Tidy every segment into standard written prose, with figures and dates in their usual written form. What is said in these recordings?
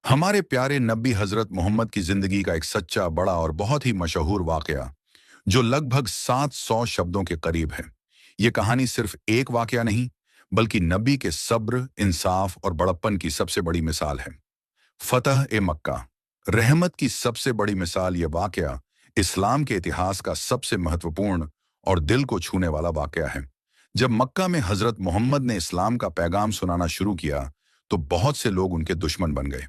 हमारे प्यारे नबी हजरत मोहम्मद की जिंदगी का एक सच्चा, बड़ा और बहुत ही मशहूर वाकया जो लगभग 700 शब्दों के करीब है। ये कहानी सिर्फ एक वाकया नहीं, बल्कि नबी के सब्र, इंसाफ और बड़प्पन की सबसे बड़ी मिसाल है। फतह ए मक्का, रहमत की सबसे बड़ी मिसाल। ये वाकया इस्लाम के इतिहास का सबसे महत्वपूर्ण और दिल को छूने वाला वाकया है। जब मक्का में हजरत मोहम्मद ने इस्लाम का पैगाम सुनाना शुरू किया, तो बहुत से लोग उनके दुश्मन बन गए।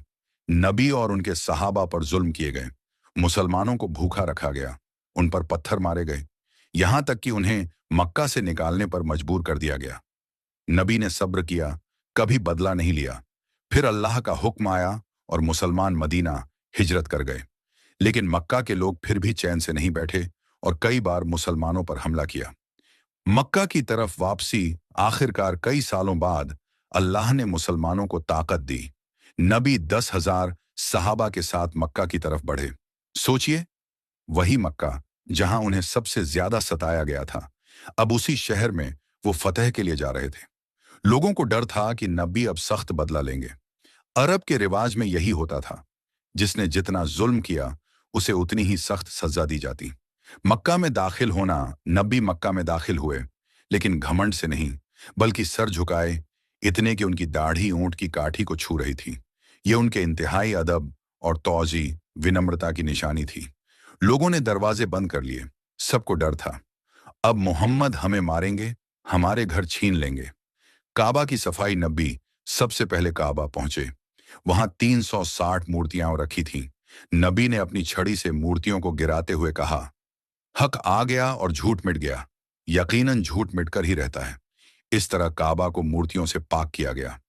नबी और उनके सहाबा पर जुल्म किए गए, मुसलमानों को भूखा रखा गया, उन पर पत्थर मारे गए, यहां तक कि उन्हें मक्का से निकालने पर मजबूर कर दिया गया। नबी ने सब्र किया, कभी बदला नहीं लिया। फिर अल्लाह का हुक्म आया और मुसलमान मदीना हिजरत कर गए। लेकिन मक्का के लोग फिर भी चैन से नहीं बैठे और कई बार मुसलमानों पर हमला किया। मक्का की तरफ वापसी, आखिरकार कई सालों बाद अल्लाह ने मुसलमानों को ताकत दी। नबी 10,000 सहाबा के साथ मक्का की तरफ बढ़े। सोचिए, वही मक्का जहां उन्हें सबसे ज्यादा सताया गया था, अब उसी शहर में वो फतह के लिए जा रहे थे। लोगों को डर था कि नबी अब सख्त बदला लेंगे। अरब के रिवाज में यही होता था, जिसने जितना जुल्म किया उसे उतनी ही सख्त सजा दी जाती। मक्का में दाखिल होना, नबी मक्का में दाखिल हुए, लेकिन घमंड से नहीं, बल्कि सर झुकाए, इतने कि उनकी दाढ़ी ऊंट की काठी को छू रही थी। ये उनके इंतहाई अदब और तौजी, विनम्रता की निशानी थी। लोगों ने दरवाजे बंद कर लिए, सबको डर था, अब मोहम्मद हमें मारेंगे, हमारे घर छीन लेंगे। काबा की सफाई, नबी सबसे पहले काबा पहुंचे। वहां 360 मूर्तियां रखी थीं। नबी ने अपनी छड़ी से मूर्तियों को गिराते हुए कहा, हक आ गया और झूठ मिट गया। यकीनन झूठ मिटकर ही रहता है। इस तरह काबा को मूर्तियों से पाक किया गया।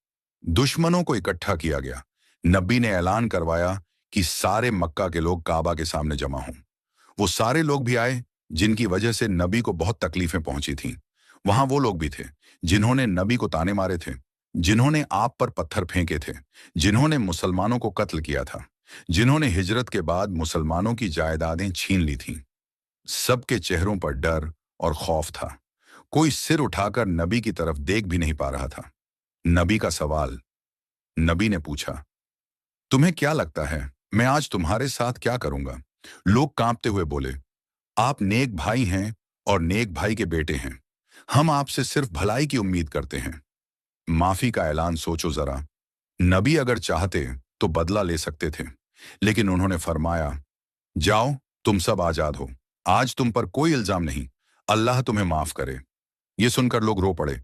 दुश्मनों को इकट्ठा किया गया। नबी ने ऐलान करवाया कि सारे मक्का के लोग काबा के सामने जमा हों। वो सारे लोग भी आए जिनकी वजह से नबी को बहुत तकलीफें पहुंची थीं। वहां वो लोग भी थे जिन्होंने नबी को ताने मारे थे, जिन्होंने आप पर पत्थर फेंके थे, जिन्होंने मुसलमानों को कत्ल किया था, जिन्होंने हिजरत के बाद मुसलमानों की जायदादें छीन ली थीं। सबके चेहरों पर डर और खौफ था। कोई सिर उठाकर नबी की तरफ देख भी नहीं पा रहा था। नबी का सवाल, नबी ने पूछा, तुम्हें क्या लगता है मैं आज तुम्हारे साथ क्या करूंगा? लोग कांपते हुए बोले, आप नेक भाई हैं और नेक भाई के बेटे हैं। हम आपसे सिर्फ भलाई की उम्मीद करते हैं। माफी का ऐलान सोचो जरा। नबी अगर चाहते तो बदला ले सकते थे, लेकिन उन्होंने फरमाया, जाओ, तुम सब आजाद हो। आज तुम पर कोई इल्जाम नहीं। अल्लाह तुम्हें माफ करे। ये सुनकर लोग रो पड़े।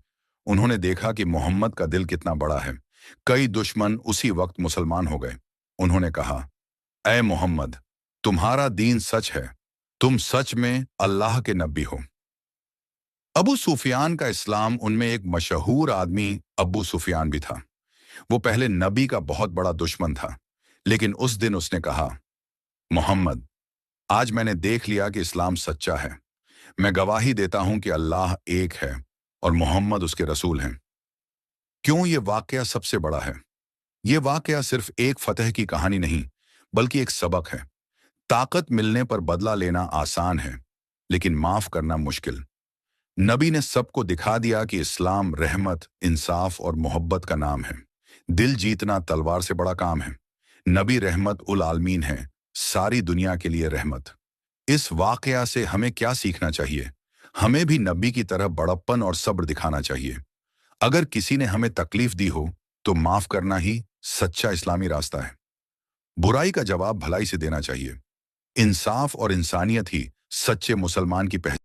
उन्होंने देखा कि मोहम्मद का दिल कितना बड़ा है। कई दुश्मन उसी वक्त मुसलमान हो गए। उन्होंने कहा, ऐ मोहम्मद, तुम्हारा दीन सच है। तुम सच में अल्लाह के नबी हो। अबू सुफियान का इस्लाम, उनमें एक मशहूर आदमी अबू सुफियान भी था। वो पहले नबी का बहुत बड़ा दुश्मन था, लेकिन उस दिन उसने कहा, मोहम्मद, आज मैंने देख लिया कि इस्लाम सच्चा है। मैं गवाही देता हूं कि अल्लाह एक है और मोहम्मद उसके रसूल हैं। क्यों ये वाकया सबसे बड़ा है? ये वाकया सिर्फ एक फतह की कहानी नहीं, बल्कि एक सबक है। ताकत मिलने पर बदला लेना आसान है, लेकिन माफ करना मुश्किल। नबी ने सबको दिखा दिया कि इस्लाम रहमत, इंसाफ और मोहब्बत का नाम है। दिल जीतना तलवार से बड़ा काम है। नबी रहमत उल आलमीन है, सारी दुनिया के लिए रहमत। इस वाकया से हमें क्या सीखना चाहिए? हमें भी नबी की तरह बड़प्पन और सब्र दिखाना चाहिए। अगर किसी ने हमें तकलीफ दी हो, तो माफ करना ही सच्चा इस्लामी रास्ता है। बुराई का जवाब भलाई से देना चाहिए। इंसाफ और इंसानियत ही सच्चे मुसलमान की पहचान